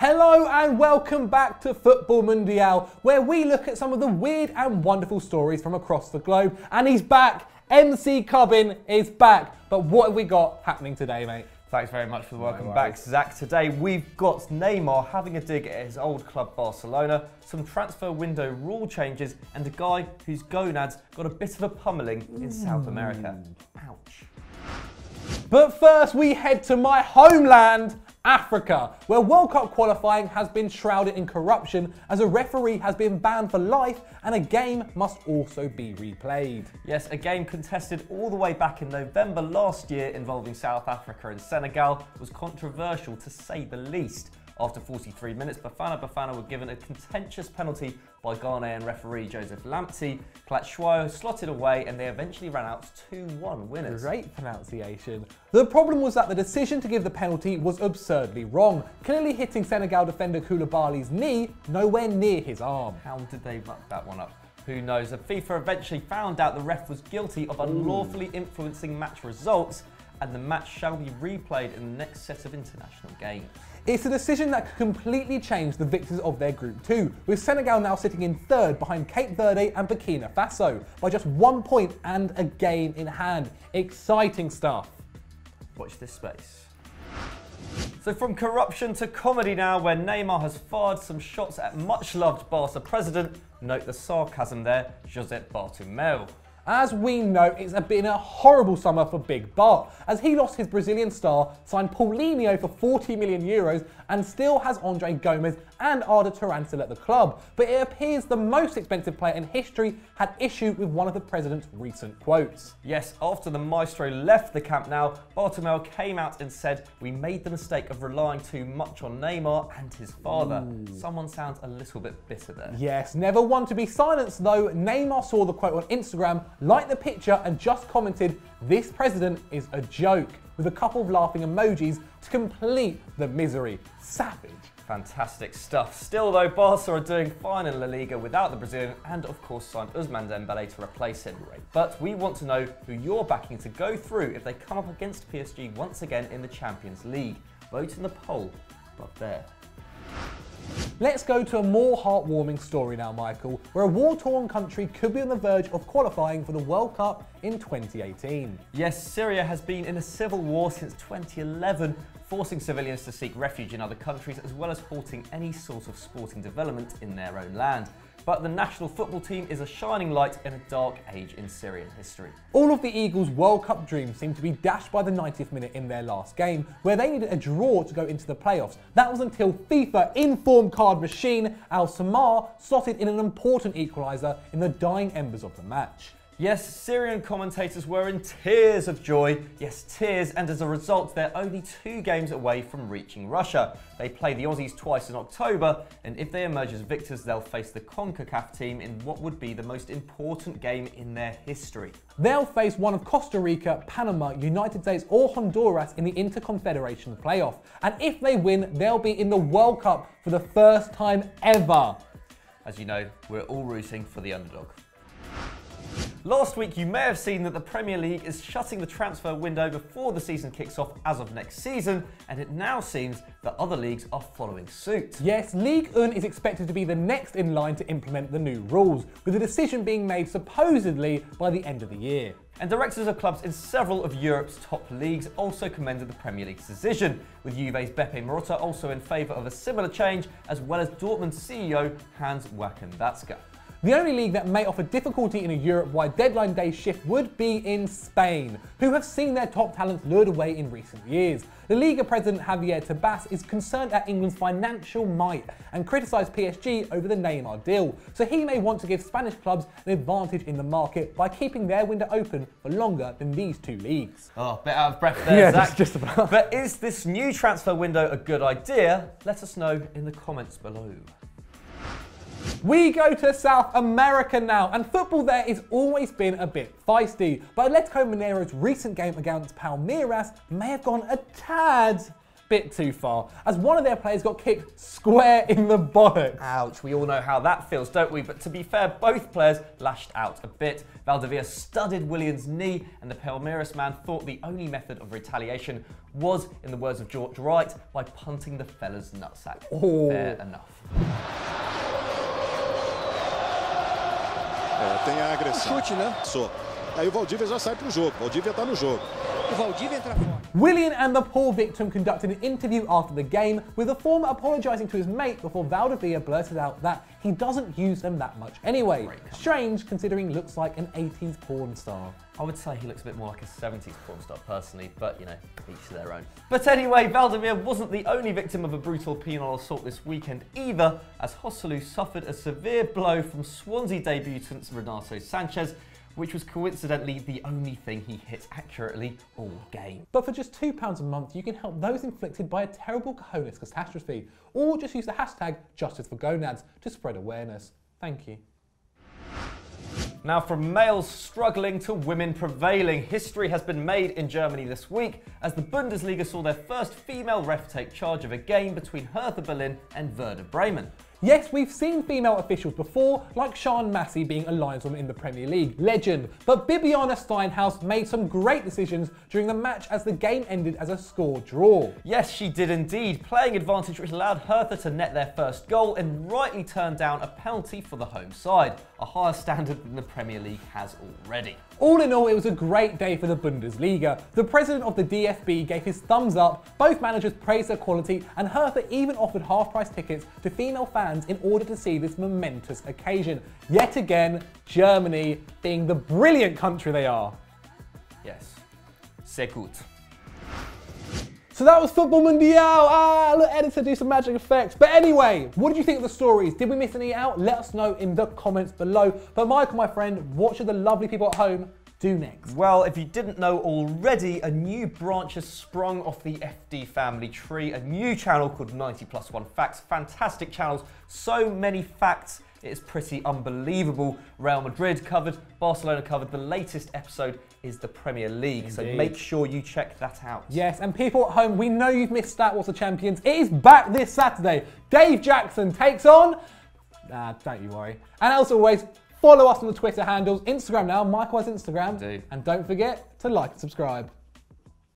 Hello and welcome back to Futbol Mundial, where we look at some of the weird and wonderful stories from across the globe. And he's back. MC Cubbin is back. But what have we got happening today, mate? Thanks very much for the welcome back, Zach. Today we've got Neymar having a dig at his old club Barcelona, some transfer window rule changes, and a guy whose gonads got a bit of a pummeling in South America. Ouch. But first we head to my homeland, Africa, where World Cup qualifying has been shrouded in corruption as a referee has been banned for life and a game must also be replayed. Yes, a game contested all the way back in November last year involving South Africa and Senegal was controversial to say the least. After 43 minutes, Bafana were given a contentious penalty by Ghanaian referee Joseph Lamptey. Platshwayo slotted away and they eventually ran out 2-1 winners. Great pronunciation. The problem was that the decision to give the penalty was absurdly wrong, clearly hitting Senegal defender Koulibaly's knee nowhere near his arm. How did they muck that one up? Who knows? The FIFA eventually found out the ref was guilty of unlawfully influencing match results, and the match shall be replayed in the next set of international games. It's a decision that could completely change the victors of their Group 2, with Senegal now sitting in third behind Cape Verde and Burkina Faso, by just 1 point and a game in hand. Exciting stuff. Watch this space. So from corruption to comedy now, where Neymar has fired some shots at much-loved Barca president. Note the sarcasm there, Josep Bartomeu. As we know, it's been a horrible summer for Big Bart, as he lost his Brazilian star, signed Paulinho for €40 million, and still has Andre Gomes and Arda Turantil at the club. But it appears the most expensive player in history had issue with one of the president's recent quotes. Yes, after the maestro left the camp now, Bartomeu came out and said, "We made the mistake of relying too much on Neymar and his father." Someone sounds a little bit bitter there. Yes, never one to be silenced though. Neymar saw the quote on Instagram, liked the picture and just commented, "This president is a joke," with a couple of laughing emojis to complete the misery. Savage. Fantastic stuff. Still though, Barca are doing fine in La Liga without the Brazilian and of course signed Ousmane Dembele to replace him. But we want to know who you're backing to go through if they come up against PSG once again in the Champions League. Vote in the poll above there. Let's go to a more heartwarming story now, Michael, where a war-torn country could be on the verge of qualifying for the World Cup in 2018. Yes, Syria has been in a civil war since 2011, forcing civilians to seek refuge in other countries as well as halting any sort of sporting development in their own land. But the national football team is a shining light in a dark age in Syrian history. All of the Eagles' World Cup dreams seem to be dashed by the 90th minute in their last game, where they needed a draw to go into the playoffs. That was until FIFA inform card machine Al Samar slotted in an important equaliser in the dying embers of the match. Yes, Syrian commentators were in tears of joy. Yes, tears, and as a result, they're only 2 games away from reaching Russia. They play the Aussies twice in October, and if they emerge as victors, they'll face the CONCACAF team in what would be the most important game in their history. They'll face one of Costa Rica, Panama, United States or Honduras in the Interconfederation playoff. And if they win, they'll be in the World Cup for the first time ever. As you know, we're all rooting for the underdog. Last week, you may have seen that the Premier League is shutting the transfer window before the season kicks off as of next season, and it now seems that other leagues are following suit. Yes, Ligue 1 is expected to be the next in line to implement the new rules, with a decision being made supposedly by the end of the year. And directors of clubs in several of Europe's top leagues also commended the Premier League's decision, with Juve's Beppe Marotta also in favour of a similar change, as well as Dortmund's CEO Hans Wackendatska. The only league that may offer difficulty in a Europe-wide deadline day shift would be in Spain, who have seen their top talents lured away in recent years. The Liga president Javier Tebas is concerned at England's financial might and criticised PSG over the Neymar deal, so he may want to give Spanish clubs an advantage in the market by keeping their window open for longer than these 2 leagues. Oh, a bit out of breath there, Zach. Just about. But is this new transfer window a good idea? Let us know in the comments below. We go to South America now, and football there has always been a bit feisty, but Atletico Mineiro's recent game against Palmeiras may have gone a tad bit too far, as one of their players got kicked square in the bollocks. Ouch, we all know how that feels, don't we? But to be fair, both players lashed out a bit. Valdivia studded Willian's knee, and the Palmeiras man thought the only method of retaliation was, in the words of George Wright, by punting the fella's nutsack. Oh. Fair enough. Tem a agressão. Chute, né? Só. Aí o Valdívia já sai pro jogo. Valdívia tá no jogo. O Valdívia entra fora. Willian and the poor victim conducted an interview after the game, with the former apologising to his mate before Valdivia blurted out that he doesn't use them that much anyway. Strange, considering he looks like an 80s porn star. I would say he looks a bit more like a 70s porn star personally, but you know, each to their own. But anyway, Valdivia wasn't the only victim of a brutal penal assault this weekend either, as Joselu suffered a severe blow from Swansea debutant Renato Sanchez, which was coincidentally the only thing he hit accurately all game. But for just £2 a month, you can help those inflicted by a terrible cojones catastrophe, or just use the hashtag #JusticeForGonads to spread awareness. Thank you. Now, from males struggling to women prevailing, history has been made in Germany this week as the Bundesliga saw their first female ref take charge of a game between Hertha Berlin and Werder Bremen. Yes, we've seen female officials before, like Sian Massey being a lineswoman in the Premier League, legend, but Bibiana Steinhaus made some great decisions during the match as the game ended as a score draw. Yes, she did indeed, playing advantage which allowed Hertha to net their first goal and rightly turned down a penalty for the home side, a higher standard than the Premier League has already. All in all, it was a great day for the Bundesliga. The president of the DFB gave his thumbs up, both managers praised their quality, and Hertha even offered half-price tickets to female fans in order to see this momentous occasion. Yet again, Germany being the brilliant country they are. Yes, sehr gut. So that was Futbol Mundial. Look, editor, do some magic effects. But anyway, what did you think of the stories? Did we miss any out? Let us know in the comments below. But Michael, my friend, what should the lovely people at home do next? Well, if you didn't know already, a new branch has sprung off the FD family tree. A new channel called 90+1 Facts. Fantastic channels. So many facts. It's pretty unbelievable. Real Madrid covered, Barcelona covered. The latest episode is the Premier League, Indeed. so make sure you check that out. Yes, and people at home, we know you've missed Star Wars: The Champions. It is back this Saturday. Dave Jackson takes on... don't you worry. And as always, follow us on the Twitter handles. Instagram now, Michael has Instagram. Indeed. And don't forget to like and subscribe.